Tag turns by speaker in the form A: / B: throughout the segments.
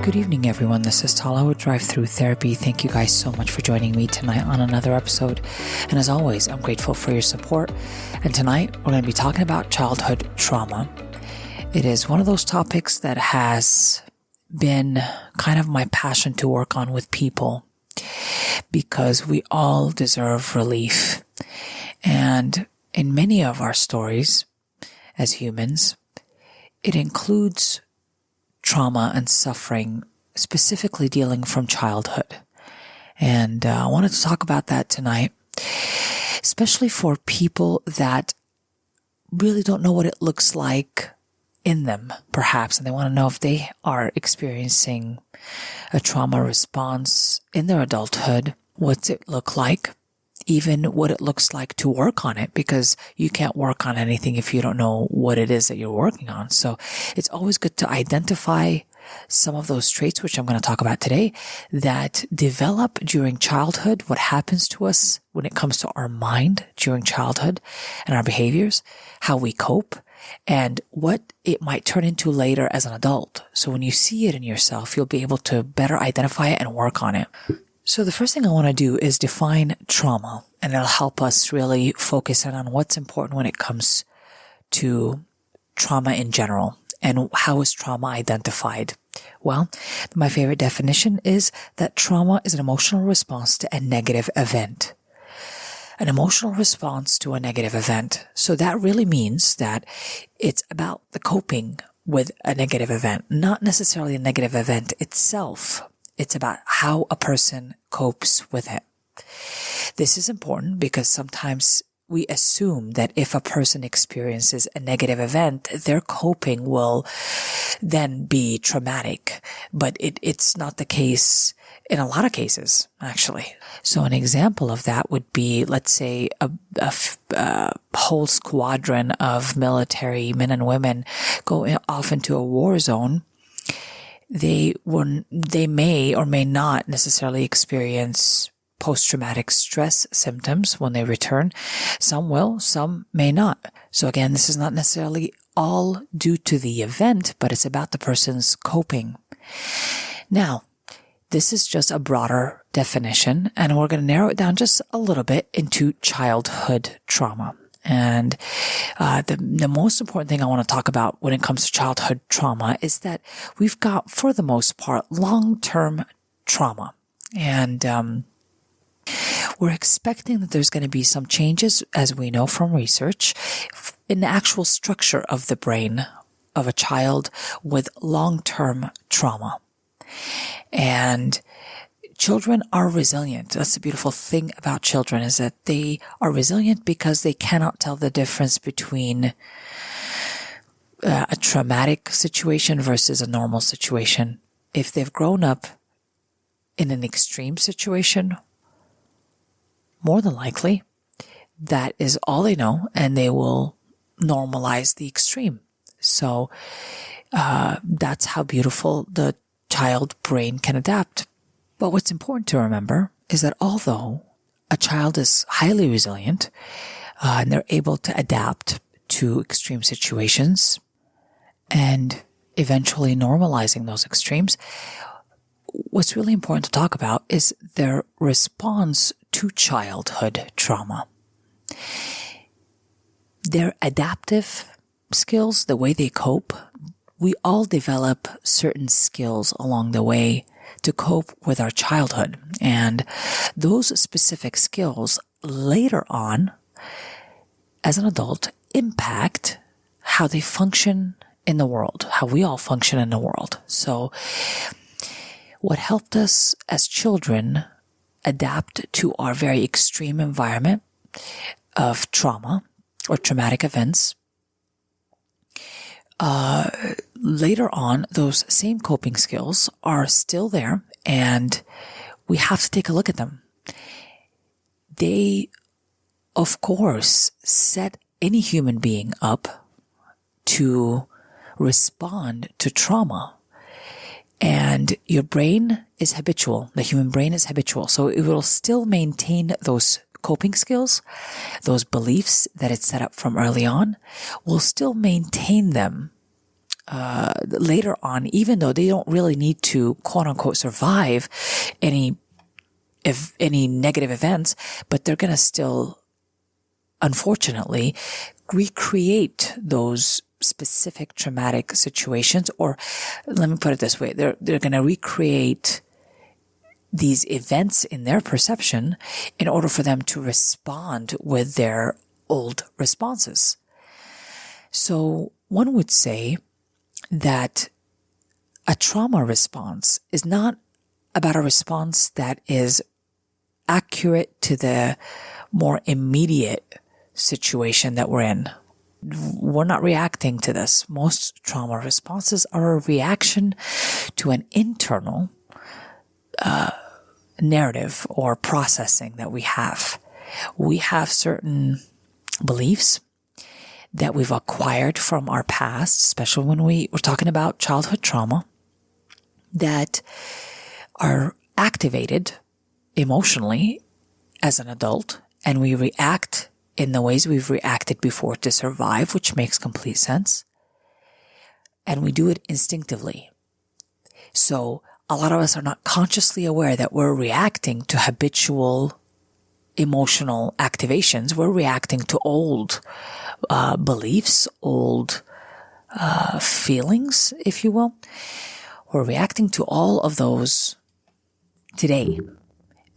A: Good evening, everyone. This is Tala with Drive-thru Therapy. Thank you guys so much for joining me tonight on another episode. And as always, I'm grateful for your support. And tonight, we're going to be talking about childhood trauma. It is one of those topics that has been kind of my passion to work on with people because we all deserve relief. And in many of our stories as humans, it includes trauma and suffering, specifically dealing from childhood. And I wanted to talk about that tonight, especially for people that really don't know what it looks like in them, perhaps, and they want to know if they are experiencing a trauma response in their adulthood. What's it look like? Even what it looks like to work on it, because you can't work on anything if you don't know what it is that you're working on. So it's always good to identify some of those traits, which I'm going to talk about today, that develop during childhood, what happens to us when it comes to our mind during childhood and our behaviors, how we cope, and what it might turn into later as an adult. So when you see it in yourself, you'll be able to better identify it and work on it. So the first thing I want to do is define trauma, and it'll help us really focus in on what's important when it comes to trauma in general and how is trauma identified. Well, my favorite definition is that trauma is an emotional response to a negative event. An emotional response to a negative event. So that really means that it's about the coping with a negative event, not necessarily a negative event itself. It's about how a person copes with it. This is important because sometimes we assume that if a person experiences a negative event, their coping will then be traumatic. But it's not the case in a lot of cases, actually. So an example of that would be, let's say, a whole squadron of military men and women go off into a war zone. They may or may not necessarily experience post-traumatic stress symptoms when they return. Some will, some may not. So again, this is not necessarily all due to the event, but it's about the person's coping. Now, this is just a broader definition, and we're going to narrow it down just a little bit into childhood trauma. And the most important thing I want to talk about when it comes to childhood trauma is that we've got, for the most part, long-term trauma. And we're expecting that there's going to be some changes, as we know from research, in the actual structure of the brain of a child with long-term trauma. And children are resilient. That's the beautiful thing about children, is that they are resilient because they cannot tell the difference between a traumatic situation versus a normal situation. If they've grown up in an extreme situation, more than likely, that is all they know, and they will normalize the extreme. So that's how beautiful the child brain can adapt. But what's important to remember is that although a child is highly resilient and they're able to adapt to extreme situations and eventually normalizing those extremes, what's really important to talk about is their response to childhood trauma. Their adaptive skills, the way they cope, we all develop certain skills along the way to cope with our childhood. And those specific skills later on, as an adult, impact how they function in the world, how we all function in the world. So what helped us as children adapt to our very extreme environment of trauma or traumatic events, later on, those same coping skills are still there, and we have to take a look at them. They, of course, set any human being up to respond to trauma. And your brain is habitual. The human brain is habitual. So it will still maintain those coping skills, those beliefs that it set up from early on, will still maintain them later on, even though they don't really need to quote unquote survive any negative events, but they're going to still, unfortunately, recreate those specific traumatic situations. Or let me put it this way, they're going to recreate these events in their perception in order for them to respond with their old responses. So one would say that a trauma response is not about a response that is accurate to the more immediate situation that we're in. We're not reacting to this. Most trauma responses are a reaction to an internal narrative or processing that we have. We have certain beliefs that we've acquired from our past, especially when we're talking about childhood trauma, that are activated emotionally as an adult, and we react in the ways we've reacted before to survive, which makes complete sense. And we do it instinctively. So a lot of us are not consciously aware that we're reacting to habitual emotional activations. We're reacting to old beliefs, old feelings, if you will. We're reacting to all of those today.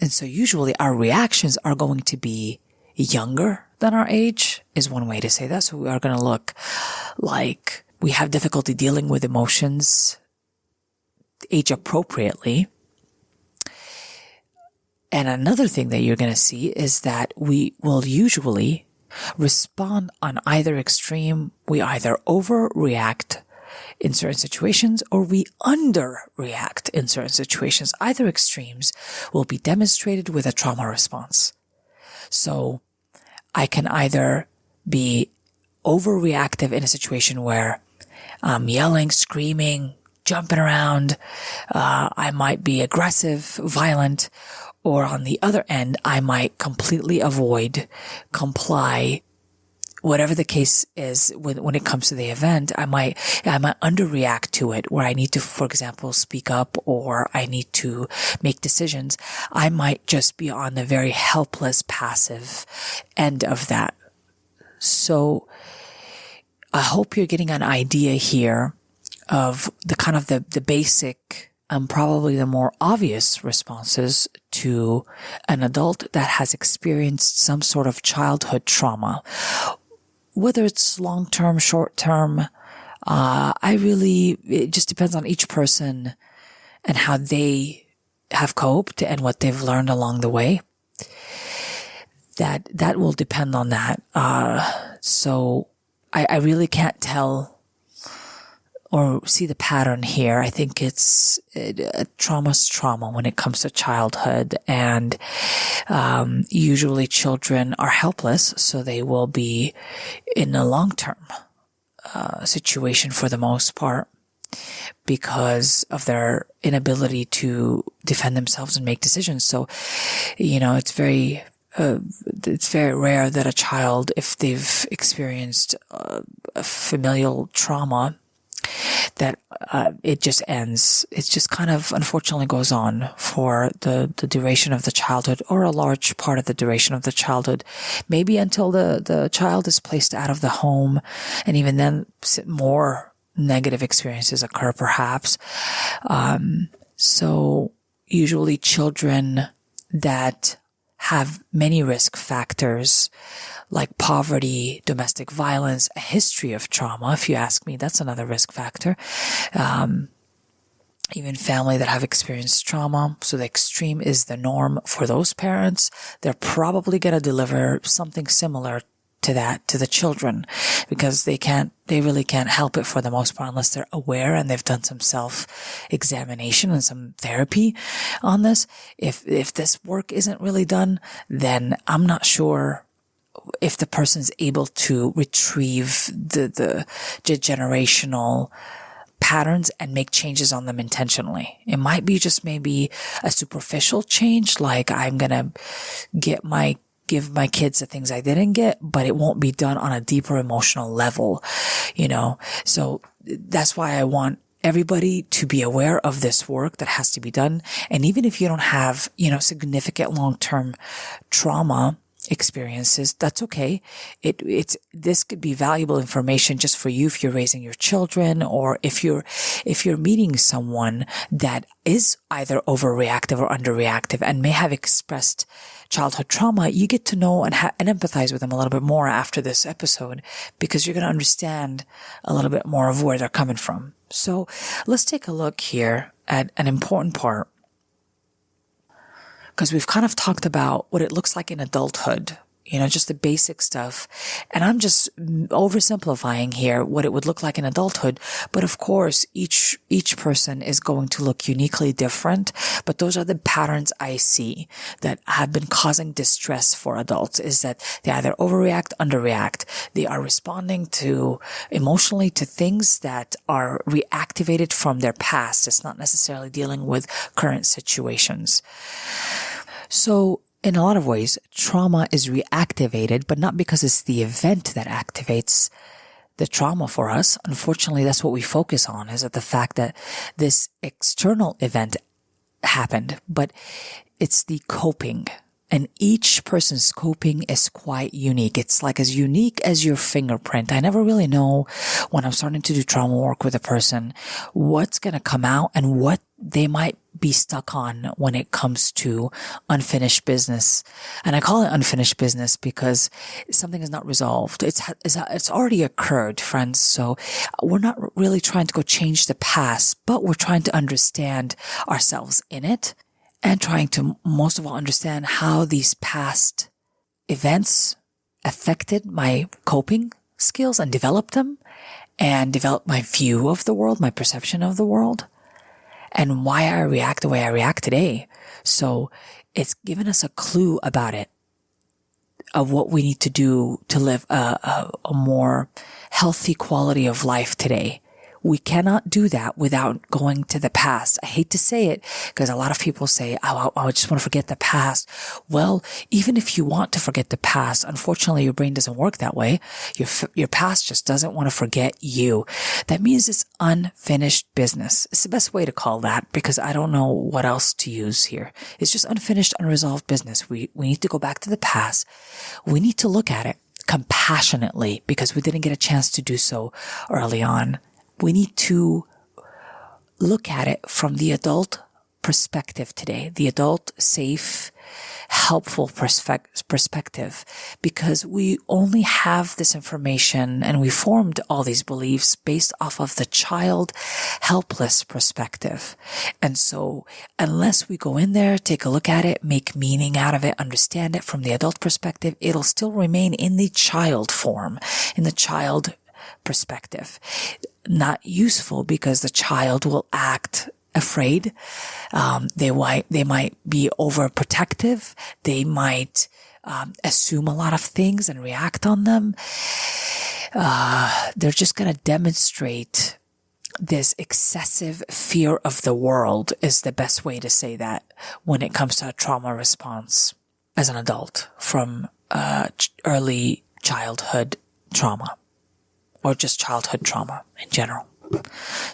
A: And so usually our reactions are going to be younger than our age, is one way to say that. So we are going to look like we have difficulty dealing with emotions age appropriately. And another thing that you're going to see is that we will usually respond on either extreme. We either overreact in certain situations or we underreact in certain situations. Either extremes will be demonstrated with a trauma response. So I can either be overreactive in a situation where I'm yelling, screaming, jumping around. I might be aggressive, violent, or on the other end, I might completely avoid, comply, whatever the case is when it comes to the event. I might underreact to it where I need to, for example, speak up or I need to make decisions. I might just be on the very helpless, passive end of that. So I hope you're getting an idea here of the kind of the basic and probably the more obvious responses to an adult that has experienced some sort of childhood trauma. Whether it's long-term, short-term, it just depends on each person and how they have coped and what they've learned along the way. That will depend on that. So I really can't tell or see the pattern here. I think it's trauma's trauma when it comes to childhood, and usually children are helpless, so they will be in a long-term situation for the most part because of their inability to defend themselves and make decisions. So, it's very rare that a child, if they've experienced a familial trauma, that it just ends. It just kind of unfortunately goes on for the duration of the childhood, or a large part of the duration of the childhood, maybe until the child is placed out of the home, and even then more negative experiences occur perhaps. So usually children that have many risk factors like poverty, domestic violence, a history of trauma. If you ask me, that's another risk factor. Even family that have experienced trauma. So the extreme is the norm for those parents. They're probably going to deliver something similar to that to the children, because they really can't help it for the most part unless they're aware and they've done some self-examination and some therapy on this. If this work isn't really done, then I'm not sure if the person's able to retrieve the generational patterns and make changes on them intentionally. It might be just maybe a superficial change, like I'm gonna get give my kids the things I didn't get, but it won't be done on a deeper emotional level, So that's why I want everybody to be aware of this work that has to be done. And even if you don't have, significant long-term trauma experiences, that's okay. This could be valuable information just for you if you're raising your children, or if you're meeting someone that is either overreactive or underreactive and may have expressed childhood trauma. You get to know and empathize with them a little bit more after this episode, because you're going to understand a little bit more of where they're coming from. So let's take a look here at an important part, because we've kind of talked about what it looks like in adulthood, just the basic stuff. And I'm just oversimplifying here what it would look like in adulthood. But of course, each person is going to look uniquely different. But those are the patterns I see that have been causing distress for adults, is that they either overreact, underreact. They are responding emotionally to things that are reactivated from their past. It's not necessarily dealing with current situations. So in a lot of ways, trauma is reactivated, but not because it's the event that activates the trauma for us. Unfortunately, that's what we focus on, is that the fact that this external event happened, but it's the coping. And each person's coping is quite unique. It's like as unique as your fingerprint. I never really know, when I'm starting to do trauma work with a person, what's going to come out and what they might be stuck on when it comes to unfinished business. And I call it unfinished business because something is not resolved. It's already occurred, friends. So we're not really trying to go change the past, but we're trying to understand ourselves in it, and trying to most of all understand how these past events affected my coping skills and developed them, and developed my view of the world, my perception of the world, and why I react the way I react today. So it's given us a clue about it, of what we need to do to live a more healthy quality of life today. We cannot do that without going to the past. I hate to say it, because a lot of people say, I just want to forget the past. Well, even if you want to forget the past, unfortunately, your brain doesn't work that way. Your past just doesn't want to forget you. That means it's unfinished business. It's the best way to call that, because I don't know what else to use here. It's just unfinished, unresolved business. We need to go back to the past. We need to look at it compassionately, because we didn't get a chance to do so early on. We need to look at it from the adult perspective today, the adult, safe, helpful perspective, because we only have this information and we formed all these beliefs based off of the child helpless perspective. And so unless we go in there, take a look at it, make meaning out of it, understand it from the adult perspective, it'll still remain in the child form, in the child perspective. Not useful, because the child will act afraid. They might be overprotective. They might assume a lot of things and react on them. They're just going to demonstrate this excessive fear of the world, is the best way to say that, when it comes to a trauma response as an adult from early childhood trauma, or just childhood trauma in general.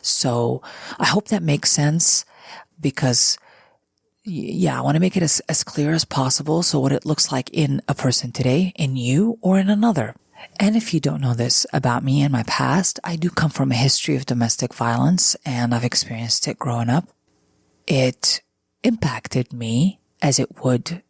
A: So I hope that makes sense, because I want to make it as clear as possible. So what it looks like in a person today, in you, or in another. And if you don't know this about me and my past, I do come from a history of domestic violence, and I've experienced it growing up. It impacted me as it would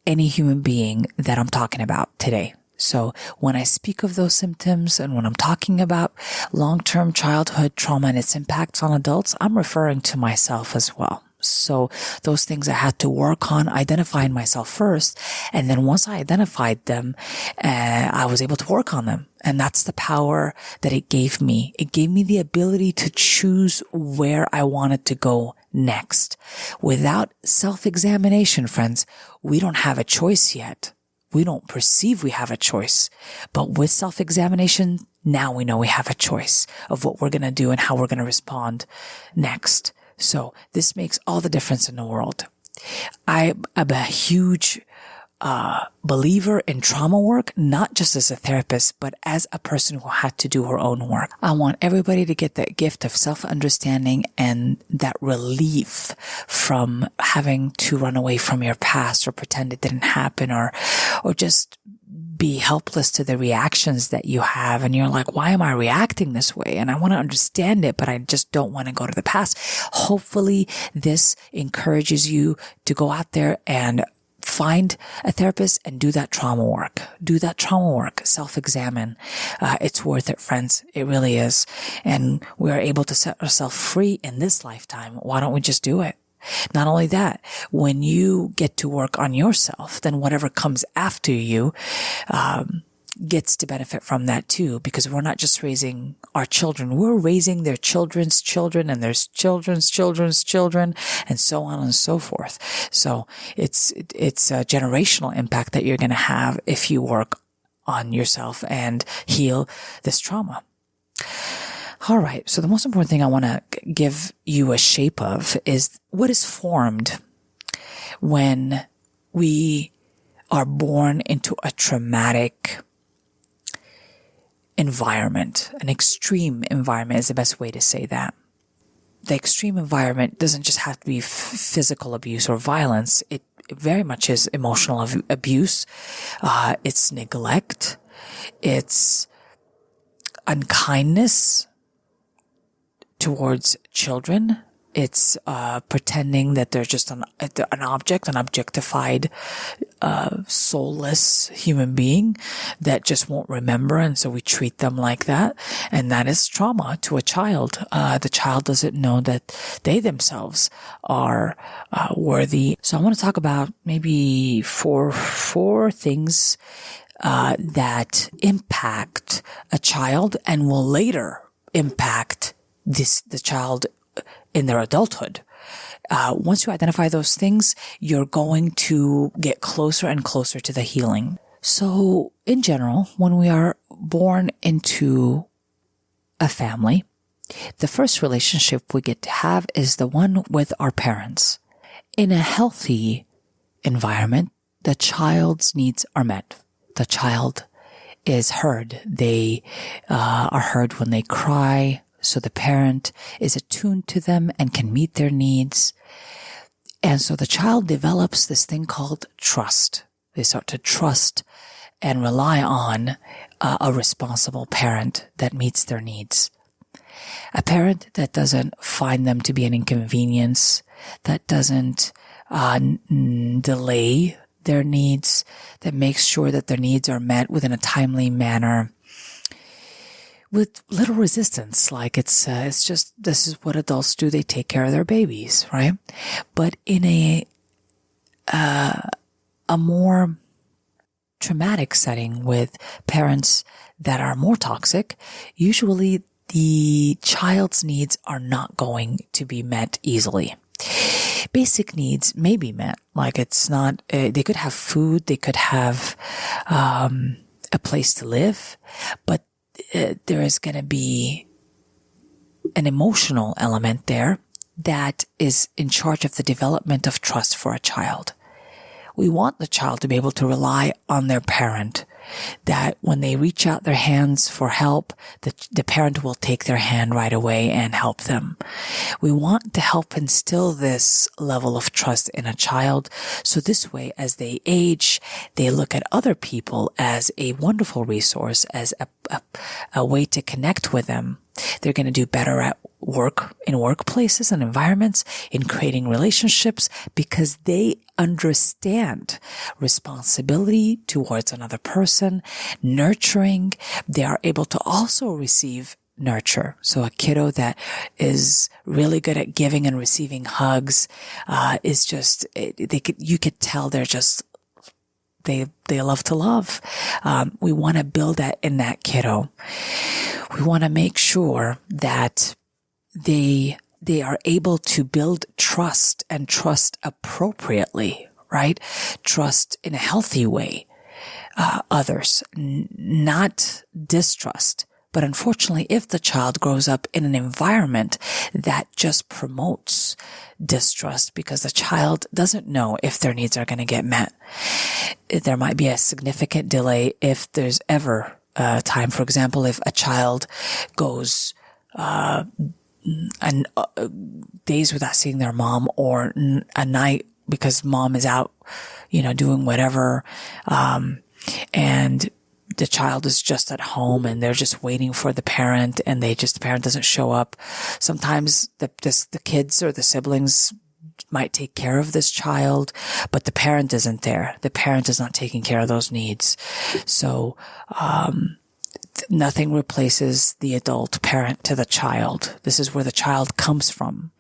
A: any human being that I'm talking about today. So when I speak of those symptoms, and when I'm talking about long-term childhood trauma and its impacts on adults, I'm referring to myself as well. So those things I had to work on identifying myself first. And then once I identified them, I was able to work on them. And that's the power that it gave me. It gave me the ability to choose where I wanted to go next. Without self-examination, friends, we don't have a choice yet. We don't perceive we have a choice, but with self-examination, now we know we have a choice of what we're going to do and how we're going to respond next. So this makes all the difference in the world. I'm a huge believer in trauma work, not just as a therapist, but as a person who had to do her own work. I want everybody to get that gift of self-understanding and that relief from having to run away from your past or pretend it didn't happen or just be helpless to the reactions that you have. And you're like, why am I reacting this way? And I want to understand it, but I just don't want to go to the past. Hopefully this encourages you to go out there and find a therapist and do that trauma work. Do that trauma work. Self-examine. It's worth it, friends. It really is. And we are able to set ourselves free in this lifetime. Why don't we just do it? Not only that, when you get to work on yourself, then whatever comes after you, gets to benefit from that too, because we're not just raising our children, we're raising their children's children and their children's children's children and so on and so forth. So it's a generational impact that you're going to have if you work on yourself and heal this trauma. All right. So the most important thing I want to give you a shape of is what is formed when we are born into a traumatic environment. An extreme environment is the best way to say that. The extreme environment doesn't just have to be physical abuse or violence. It very much is emotional abuse. It's neglect. It's unkindness towards children. It's pretending that they're just an object, an objectified, soulless human being that just won't remember, and so we treat them like that. And that is trauma to a child. The child doesn't know that they themselves are worthy. So I want to talk about maybe four things that impact a child and will later impact the child in their adulthood. Once you identify those things, you're going to get closer and closer to the healing. So in general, when we are born into a family, the first relationship we get to have is the one with our parents. In a healthy environment, the child's needs are met. The child is heard. They are heard when they cry. So the parent is attuned to them and can meet their needs. And so the child develops this thing called trust. They start to trust and rely on a responsible parent that meets their needs. A parent that doesn't find them to be an inconvenience, that doesn't delay their needs, that makes sure that their needs are met within a timely manner, with little resistance. Like it's just, this is what adults do. They take care of their babies, right? But in a more traumatic setting with parents that are more toxic, usually the child's needs are not going to be met easily. Basic needs may be met. Like it's not, they could have food, they could have a place to live, but there is going to be an emotional element there that is in charge of the development of trust for a child. We want the child to be able to rely on their parent, that when they reach out their hands for help, the parent will take their hand right away and help them. We want to help instill this level of trust in a child. So this way, as they age, they look at other people as a wonderful resource, as a way to connect with them. They're going to do better at work, in workplaces and environments, in creating relationships, because they understand responsibility towards another person, nurturing. They are able to also receive nurture. So a kiddo that is really good at giving and receiving hugs, is just, you could tell they're just, they love to love. We want to build that in that kiddo. We want to make sure that they are able to build trust and trust appropriately, right? Trust in a healthy way, others, not distrust, But unfortunately, if the child grows up in an environment that just promotes distrust because the child doesn't know if their needs are going to get met, there might be a significant delay if there's ever time. For example, if a child goes days without seeing their mom, or a night because mom is out, doing whatever, and the child is just at home and they're just waiting for the parent, and the parent doesn't show up. Sometimes the kids or the siblings might take care of this child, but the parent isn't there. The parent is not taking care of those needs. So, nothing replaces the adult parent to the child. This is where the child comes from.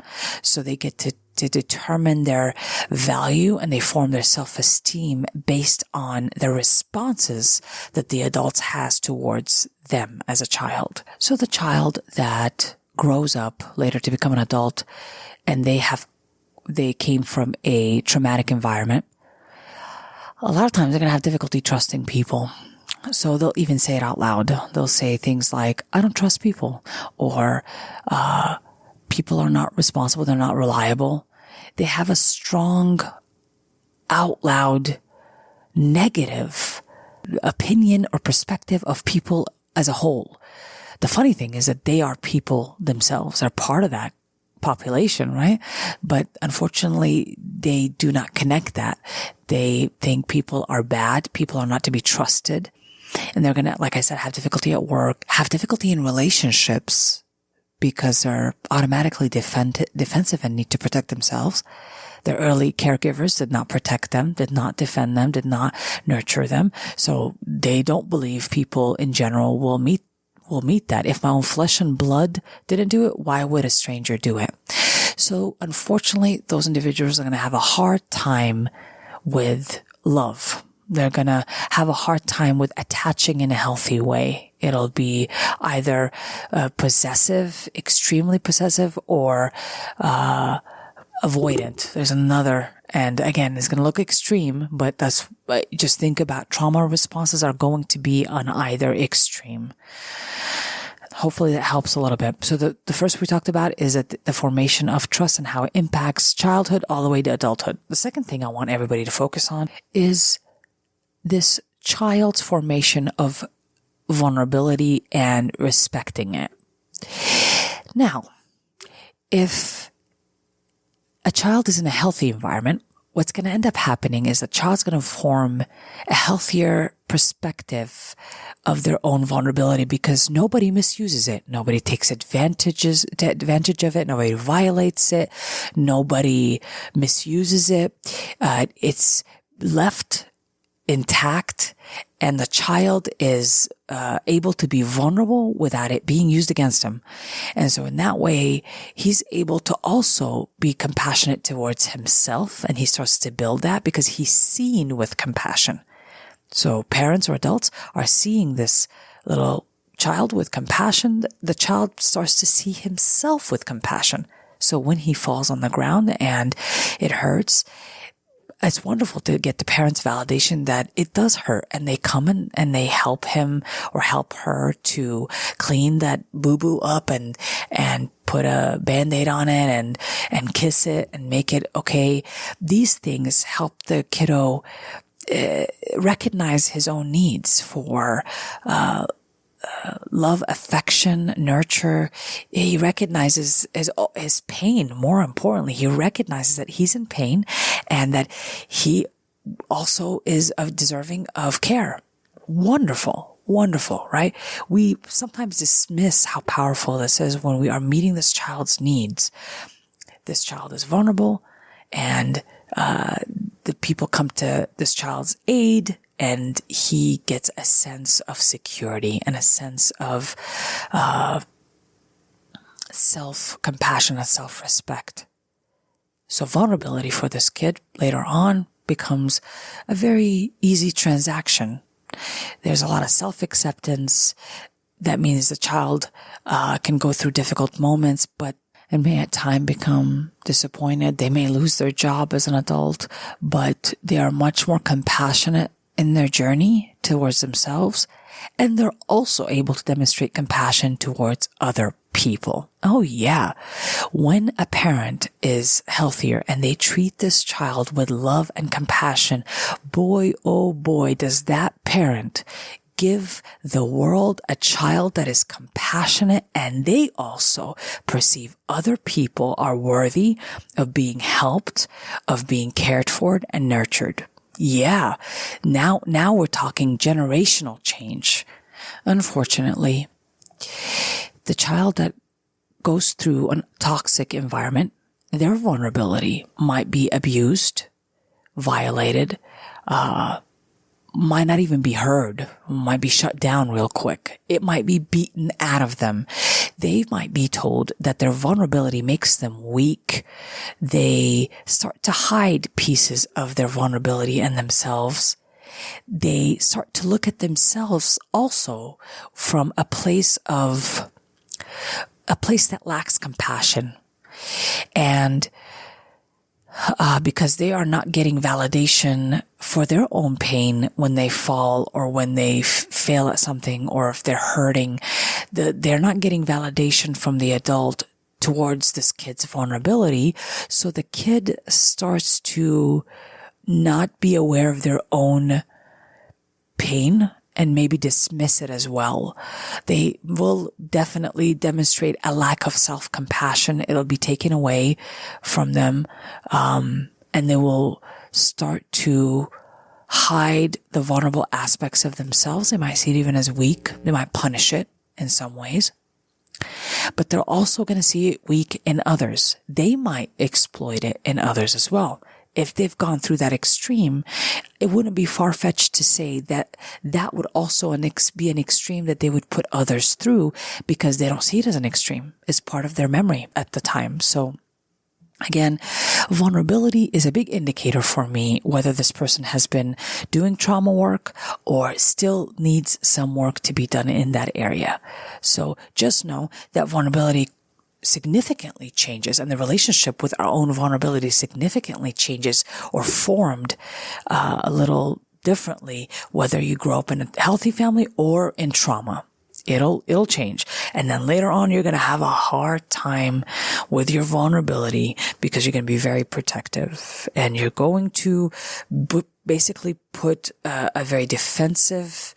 A: So they get to determine their value, and they form their self-esteem based on the responses that the adult has towards them as a child. So the child that grows up later to become an adult, and they came from a traumatic environment, a lot of times they're going to have difficulty trusting people. So they'll even say it out loud. They'll say things like, I don't trust people, or people are not responsible, they're not reliable. They have a strong, out loud, negative opinion or perspective of people as a whole. The funny thing is that they are people themselves. They're part of that population, right? But unfortunately, they do not connect that. They think people are bad, people are not to be trusted. And they're going to, like I said, have difficulty at work, have difficulty in relationships because they're automatically defensive and need to protect themselves. Their early caregivers did not protect them, did not defend them, did not nurture them. So they don't believe people in general will meet that. If my own flesh and blood didn't do it, why would a stranger do it? So unfortunately, those individuals are going to have a hard time with love. They're going to have a hard time with attaching in a healthy way. It'll be either possessive, extremely possessive, or avoidant. There's another, and again, it's going to look extreme, but just think about trauma responses are going to be on either extreme. Hopefully that helps a little bit. So the first we talked about is that the formation of trust and how it impacts childhood all the way to adulthood. The second thing I want everybody to focus on is this child's formation of vulnerability and respecting it. Now, if a child is in a healthy environment, what's going to end up happening is the child's going to form a healthier perspective of their own vulnerability because nobody misuses it. Nobody takes advantage of it. Nobody violates it. Nobody misuses it. It's left intact, and the child is able to be vulnerable without it being used against him. And so in that way, he's able to also be compassionate towards himself, and he starts to build that because he's seen with compassion. So parents or adults are seeing this little child with compassion. The child starts to see himself with compassion. So when he falls on the ground and it hurts, it's wonderful to get the parents' validation that it does hurt, and they come in and they help him or help her to clean that boo-boo up and put a Band-Aid on it and kiss it and make it okay. These things help the kiddo recognize his own needs for love, affection, nurture. He recognizes his pain. More importantly, he recognizes that he's in pain and that he also is deserving of care. Wonderful, right? We sometimes dismiss how powerful this is when we are meeting this child's needs. This child is vulnerable, and the people come to this child's aid, and he gets a sense of security and a sense of self-compassion and self-respect. So vulnerability for this kid later on becomes a very easy transaction. There's a lot of self-acceptance. That means the child can go through difficult moments, and may at times become disappointed. They may lose their job as an adult, but they are much more compassionate in their journey towards themselves, And they're also able to demonstrate compassion towards other people. Oh yeah. When a parent is healthier and they treat this child with love and compassion, boy, oh boy, does that parent give the world a child that is compassionate, and they also perceive other people are worthy of being helped, of being cared for and nurtured. Yeah. Now we're talking generational change. Unfortunately, the child that goes through a toxic environment, their vulnerability might be abused, violated, might not even be heard, might be shut down real quick. It might be beaten out of them. They might be told that their vulnerability makes them weak. They start to hide pieces of their vulnerability and themselves. They start to look at themselves also from a place that lacks compassion. And because they are not getting validation for their own pain when they fall or when they fail at something, or if they're hurting, they're not getting validation from the adult towards this kid's vulnerability. So the kid starts to not be aware of their own pain and maybe dismiss it as well. They will definitely demonstrate a lack of self-compassion. It'll be taken away from them. And they will start to hide the vulnerable aspects of themselves. They might see it even as weak. They might punish it in some ways. But they're also going to see it weak in others. They might exploit it in others as well. If they've gone through that extreme, it wouldn't be far-fetched to say that that would also be an extreme that they would put others through, because they don't see it as an extreme. It's part of their memory at the time. So again, vulnerability is a big indicator for me whether this person has been doing trauma work or still needs some work to be done in that area. So just know that vulnerability significantly changes, and the relationship with our own vulnerability significantly changes or formed a little differently, whether you grow up in a healthy family or in trauma. It'll change. And then later on, you're going to have a hard time with your vulnerability because you're going to be very protective, and you're going to basically put a very defensive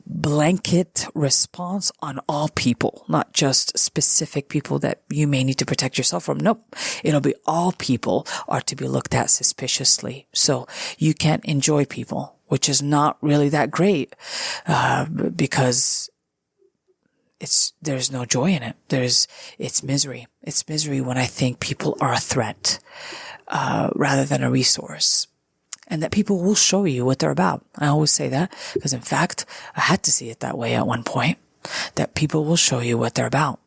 A: blanket response on all people, not just specific people that you may need to protect yourself from. Nope. It'll be all people are to be looked at suspiciously. So you can't enjoy people, which is not really that great, because there's no joy in it. It's misery. It's misery when I think people are a threat, rather than a resource. And that people will show you what they're about. I always say that because, in fact, I had to see it that way at one point, that people will show you what they're about.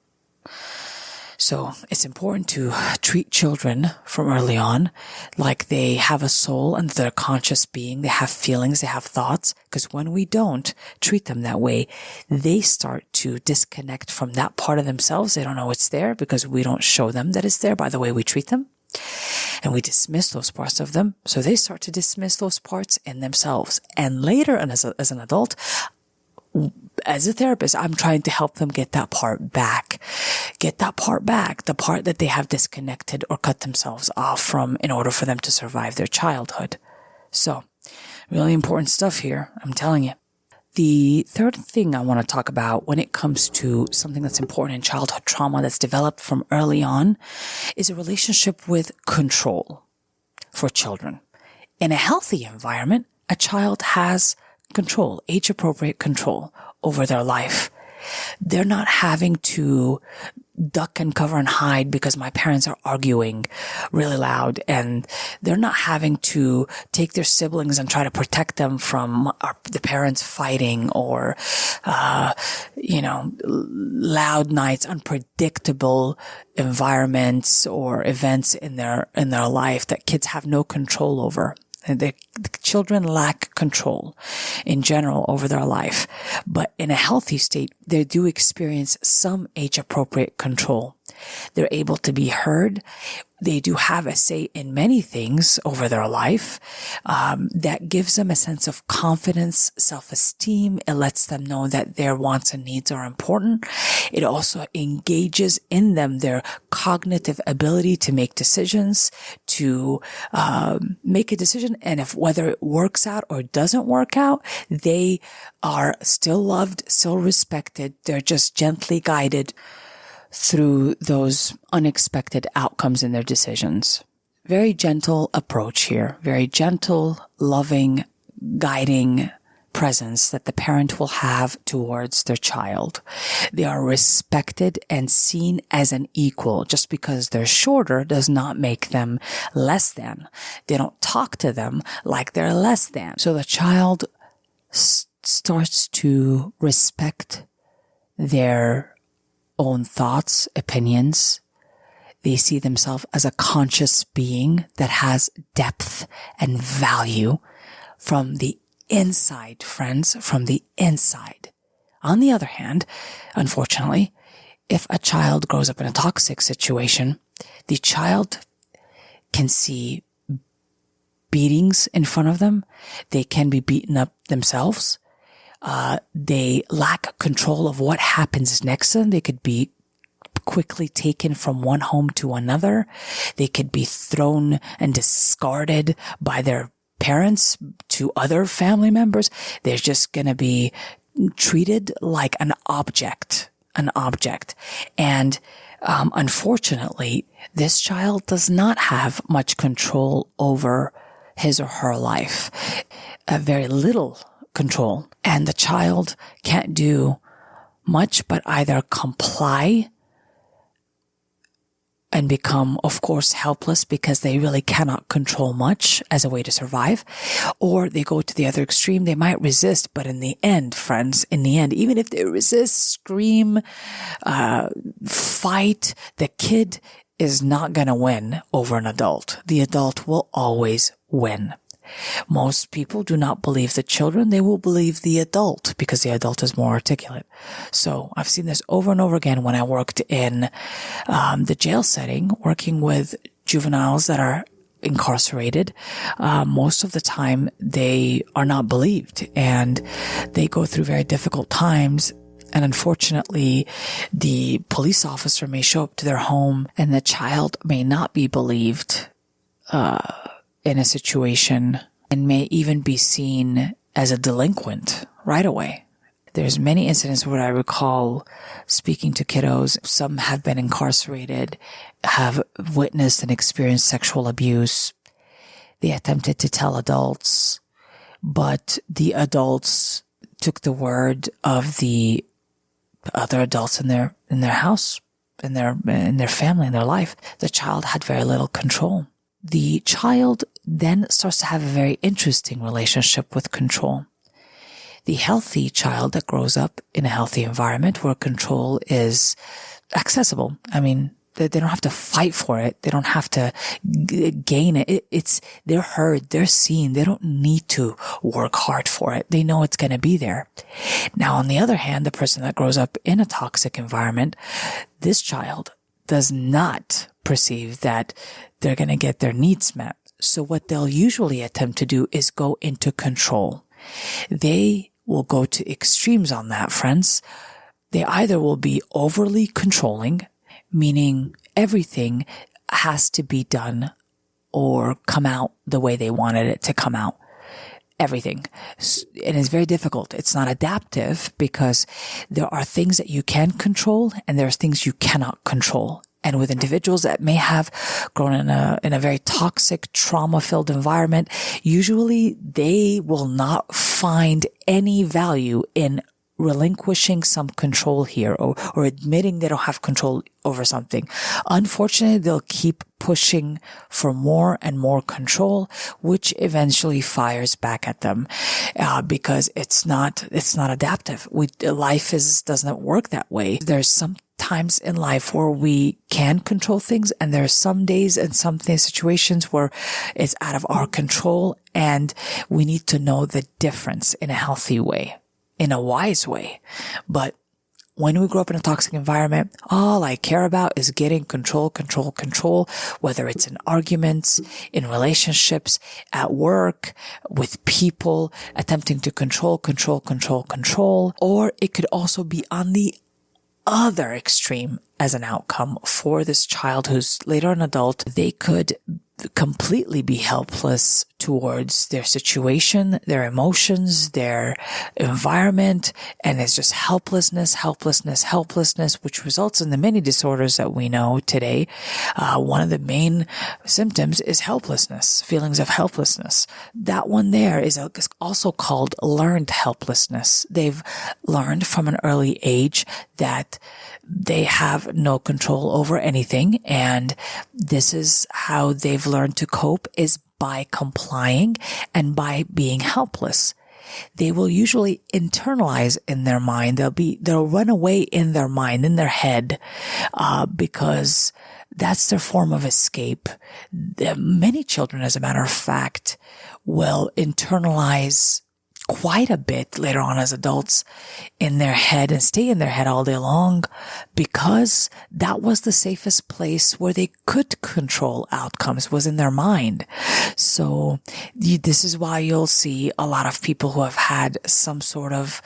A: So it's important to treat children from early on like they have a soul and they're a conscious being. They have feelings, they have thoughts, because when we don't treat them that way, they start to disconnect from that part of themselves. They don't know it's there because we don't show them that it's there by the way we treat them. And we dismiss those parts of them. So they start to dismiss those parts in themselves. And later, and as an adult, as a therapist, I'm trying to help them get that part back. Get that part back. The part that they have disconnected or cut themselves off from in order for them to survive their childhood. So, really important stuff here. I'm telling you. The third thing I want to talk about when it comes to something that's important in childhood trauma that's developed from early on is a relationship with control for children. In a healthy environment, a child has control, age-appropriate control over their life. They're not having to duck and cover and hide because my parents are arguing really loud, and they're not having to take their siblings and try to protect them from the parents fighting or, loud nights, unpredictable environments or events in their life that kids have no control over. The children lack control in general over their life, but in a healthy state, they do experience some age-appropriate control. They're able to be heard. They do have a say in many things over their life. That gives them a sense of confidence, self-esteem. It lets them know that their wants and needs are important. It also engages in them their cognitive ability to make decisions, to make a decision. And if whether it works out or doesn't work out, they are still loved, still respected. They're just gently guided through those unexpected outcomes in their decisions. Very gentle approach here. Very gentle, loving, guiding presence that the parent will have towards their child. They are respected and seen as an equal. Just because they're shorter does not make them less than. They don't talk to them like they're less than. So the child starts to respect their own thoughts, opinions. They see themselves as a conscious being that has depth and value from the inside, friends, from the inside. On the other hand, unfortunately, if a child grows up in a toxic situation, the child can see beatings in front of them. They can be beaten up themselves. They lack control of what happens next to them. They could be quickly taken from one home to another. They could be thrown and discarded by their parents to other family members. They're just going to be treated like an object. And unfortunately, this child does not have much control over his or her life. Very little control. And the child can't do much but either comply and become, of course, helpless because they really cannot control much as a way to survive. Or they go to the other extreme. They might resist, but in the end, friends, even if they resist, scream, fight, the kid is not going to win over an adult. The adult will always win. Most people do not believe the children. They will believe the adult because the adult is more articulate. So I've seen this over and over again when I worked in the jail setting, working with juveniles that are incarcerated. Most of the time they are not believed and they go through very difficult times. And unfortunately, the police officer may show up to their home and the child may not be believed in a situation and may even be seen as a delinquent right away. There's many incidents where I recall speaking to kiddos. Some have been incarcerated, have witnessed and experienced sexual abuse. They attempted to tell adults, but the adults took the word of the other adults in their house, in their family, in their life. The child had very little control. The child then starts to have a very interesting relationship with control. The healthy child that grows up in a healthy environment where control is accessible. I mean, they don't have to fight for it. They don't have to gain it. They're heard. They're seen. They don't need to work hard for it. They know it's going to be there. Now, on the other hand, the person that grows up in a toxic environment, this child does not perceive that they're going to get their needs met. So what they'll usually attempt to do is go into control. They will go to extremes on that, friends. They either will be overly controlling, meaning everything has to be done or come out the way they wanted it to come out. Everything. And it's very difficult. It's not adaptive because there are things that you can control and there's things you cannot control. And with individuals that may have grown in a very toxic, trauma-filled environment, usually they will not find any value in relinquishing some control here or admitting they don't have control over something. Unfortunately, they'll keep pushing for more and more control, which eventually fires back at them, because it's not adaptive. Life doesn't work that way. There's some times in life where we can control things, and there are some days and some situations where it's out of our control, and we need to know the difference in a healthy way, in a wise way. But when we grow up in a toxic environment, all I care about is getting control, whether it's in arguments, in relationships, at work, with people, attempting to control, or it could also be on the other extreme as an outcome for this child who's later an adult. They could completely be helpless towards their situation, their emotions, their environment, and it's just helplessness, which results in the many disorders that we know today. One of the main symptoms is helplessness, feelings of helplessness. That one there is also called learned helplessness. They've learned from an early age that they have no control over anything, and this is how they've learned to cope, is by complying and by being helpless. They will usually internalize in their mind. They'll run away in their mind, in their head, because that's their form of escape. Many children, as a matter of fact, will internalize quite a bit later on as adults in their head and stay in their head all day long, because that was the safest place where they could control outcomes, was in their mind. So this is why you'll see a lot of people who have had some sort of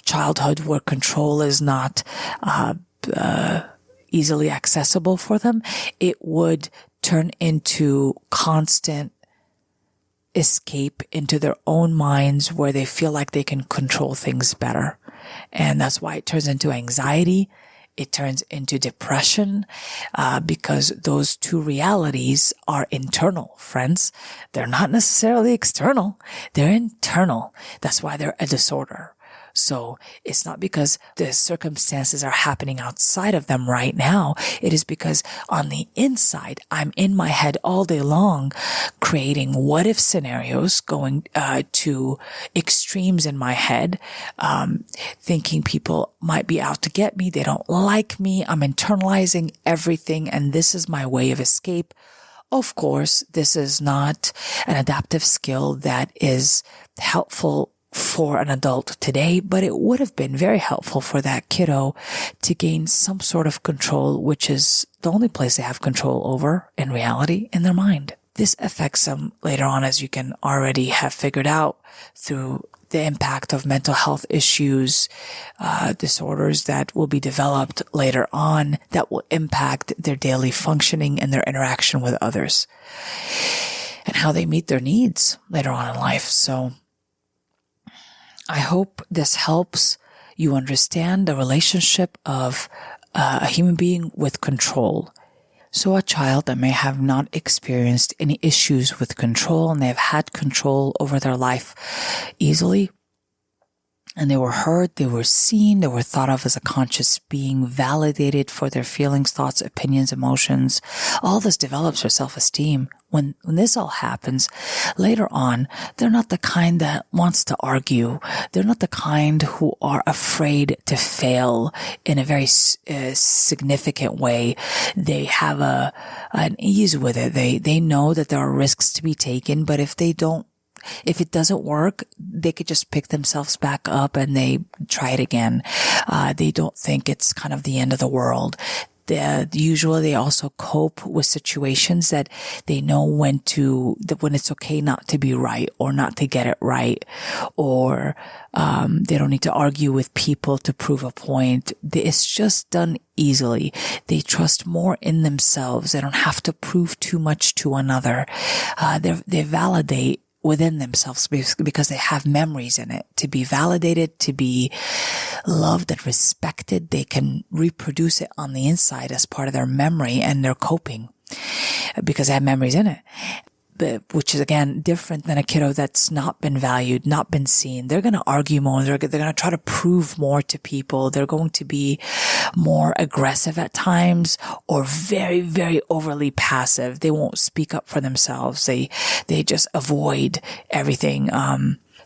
A: childhood where control is not easily accessible for them. It would turn into constant escape into their own minds where they feel like they can control things better. And that's why it turns into anxiety. It turns into depression, because those two realities are internal, friends. They're not necessarily external. They're internal. That's why they're a disorder. So it's not because the circumstances are happening outside of them right now. It is because on the inside, I'm in my head all day long, creating what if scenarios, going to extremes in my head, thinking people might be out to get me. They don't like me. I'm internalizing everything. And this is my way of escape. Of course, this is not an adaptive skill that is helpful for an adult today, but it would have been very helpful for that kiddo to gain some sort of control, which is the only place they have control over in reality, in their mind. This affects them later on, as you can already have figured out, through the impact of mental health issues, disorders that will be developed later on that will impact their daily functioning and their interaction with others, and how they meet their needs later on in life. So I hope this helps you understand the relationship of a human being with control. So a child that may have not experienced any issues with control, and they've had control over their life easily, and they were heard, they were seen, they were thought of as a conscious being, validated for their feelings, thoughts, opinions, emotions. All this develops their self-esteem. When this all happens, later on, they're not the kind that wants to argue. They're not the kind who are afraid to fail in a very significant way. They have an ease with it. They know that there are risks to be taken, but if it doesn't work, they could just pick themselves back up and they try it again. They don't think it's kind of the end of the world. Usually they also cope with situations that they know when it's okay not to be right or not to get it right, or they don't need to argue with people to prove a point. It's just done easily. They trust more in themselves. They don't have to prove too much to another. They validate within themselves because they have memories in it. To be validated, to be loved and respected, they can reproduce it on the inside as part of their memory and their coping because they have memories in it. But, which is again different than a kiddo that's not been valued, not been seen. They're going to argue more. They're going to try to prove more to people. They're going to be more aggressive at times, or very, very overly passive. They won't speak up for themselves. They just avoid everything.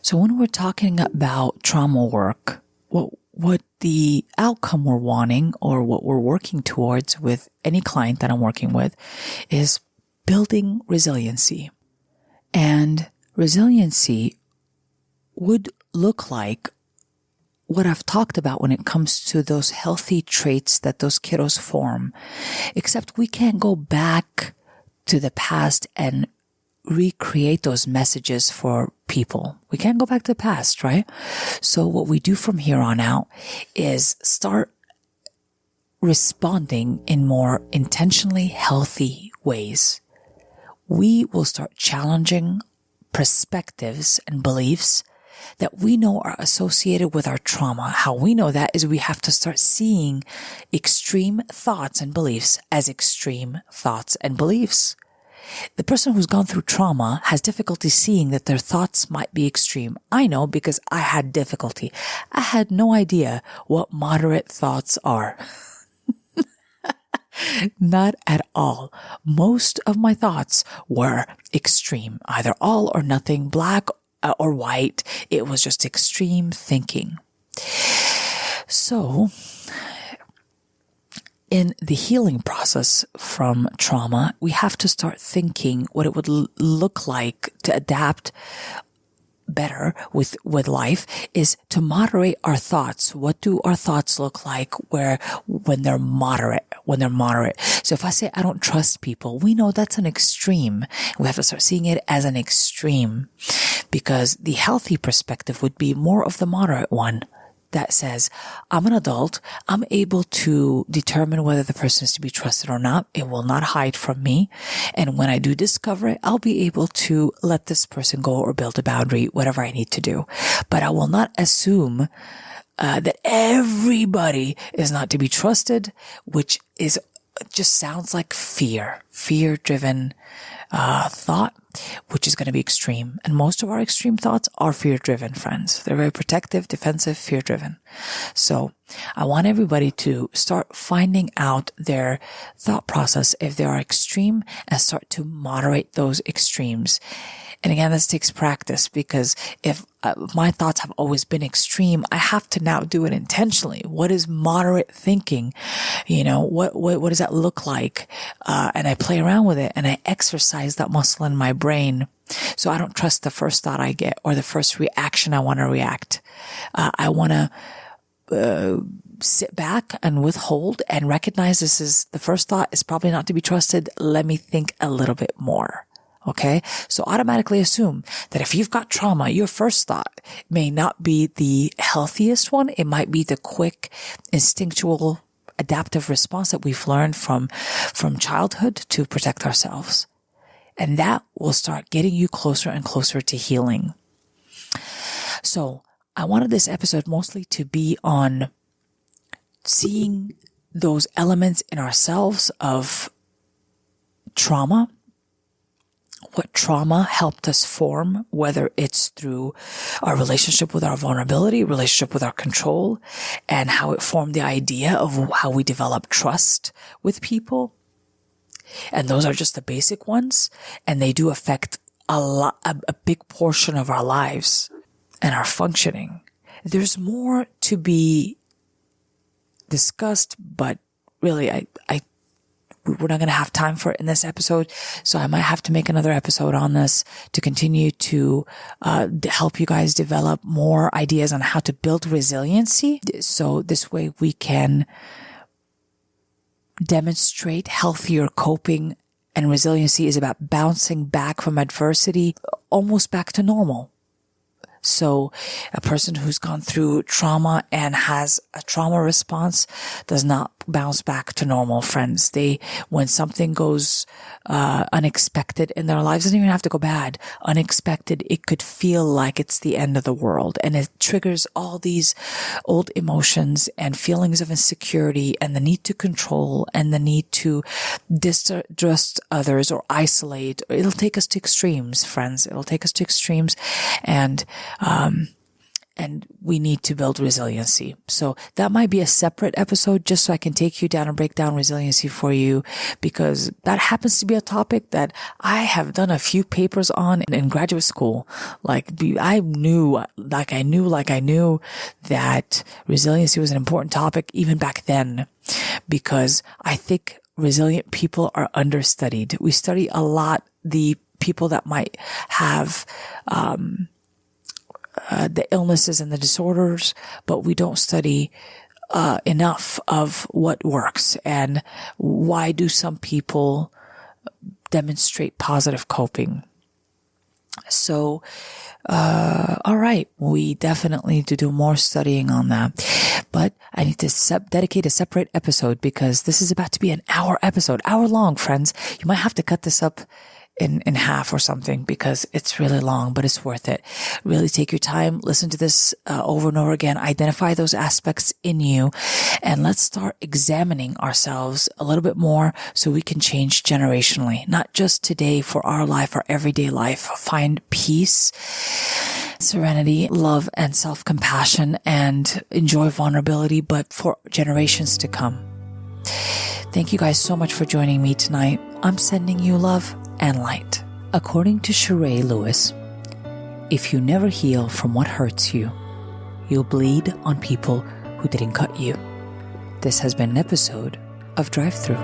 A: So when we're talking about trauma work, what the outcome we're wanting, or what we're working towards with any client that I'm working with, is building resiliency. And resiliency would look like what I've talked about when it comes to those healthy traits that those kiddos form, except we can't go back to the past and recreate those messages for people. We can't go back to the past, right? So what we do from here on out is start responding in more intentionally healthy ways. We will start challenging perspectives and beliefs that we know are associated with our trauma. How we know that is we have to start seeing extreme thoughts and beliefs as extreme thoughts and beliefs. The person who's gone through trauma has difficulty seeing that their thoughts might be extreme. I know because I had difficulty. I had no idea what moderate thoughts are. Not at all. Most of my thoughts were extreme, either all or nothing, black or white. It was just extreme thinking. So, in the healing process from trauma, we have to start thinking what it would look like to adapt better with life is to moderate our thoughts. What do our thoughts look like when they're moderate? So if I say I don't trust people, we know that's an extreme. We have to start seeing it as an extreme, because the healthy perspective would be more of the moderate one that says, I'm an adult. I'm able to determine whether the person is to be trusted or not. It will not hide from me. And when I do discover it, I'll be able to let this person go or build a boundary, whatever I need to do. But I will not assume that everybody is not to be trusted, which is just sounds like fear-driven thought, which is going to be extreme. And most of our extreme thoughts are fear-driven, friends. They're very protective, defensive, fear-driven. So I want everybody to start finding out their thought process if they are extreme and start to moderate those extremes. And again, this takes practice, because if my thoughts have always been extreme, I have to now do it intentionally. What is moderate thinking? What does that look like? And I play around with it and I exercise that muscle in my brain. So I don't trust the first thought I get or the first reaction I want to react. I want to sit back and withhold and recognize this is the first thought is probably not to be trusted. Let me think a little bit more. Okay. So automatically assume that if you've got trauma, your first thought may not be the healthiest one. It might be the quick, instinctual, adaptive response that we've learned from childhood to protect ourselves. And that will start getting you closer and closer to healing. So I wanted this episode mostly to be on seeing those elements in ourselves of trauma, what trauma helped us form, whether it's through our relationship with our vulnerability, relationship with our control, and how it formed the idea of how we develop trust with people. And those are just the basic ones. And they do affect a big portion of our lives and our functioning. There's more to be discussed, but really, we're not going to have time for it in this episode. So I might have to make another episode on this to continue to help you guys develop more ideas on how to build resiliency. So this way we can demonstrate healthier coping, and resiliency is about bouncing back from adversity, almost back to normal. So a person who's gone through trauma and has a trauma response does not bounce back to normal, friends. When something goes unexpected in their lives, doesn't even have to go bad. Unexpected, it could feel like it's the end of the world. And it triggers all these old emotions and feelings of insecurity and the need to control and the need to distrust others or isolate. It'll take us to extremes, friends. It'll take us to extremes. And we need to build resiliency. So that might be a separate episode just so I can take you down and break down resiliency for you, because that happens to be a topic that I have done a few papers on in graduate school. I knew that resiliency was an important topic even back then, because I think resilient people are understudied. We study a lot the people that might have, the illnesses and the disorders, but we don't study enough of what works and why do some people demonstrate positive coping. So, all right, we definitely need to do more studying on that. But I need to dedicate a separate episode because this is about to be an hour episode, hour long, friends. You might have to cut this up in half or something because it's really long, but it's worth it. Really take your time, listen to this over and over again, identify those aspects in you, and let's start examining ourselves a little bit more so we can change generationally, not just today, for our life, our everyday life. Find peace, serenity, love, and self-compassion, and enjoy vulnerability, but for generations to come. Thank you guys so much for joining me tonight. I'm sending you love and light. According to Sheree Lewis, if you never heal from what hurts you, you'll bleed on people who didn't cut you. This has been an episode of Drive-thru.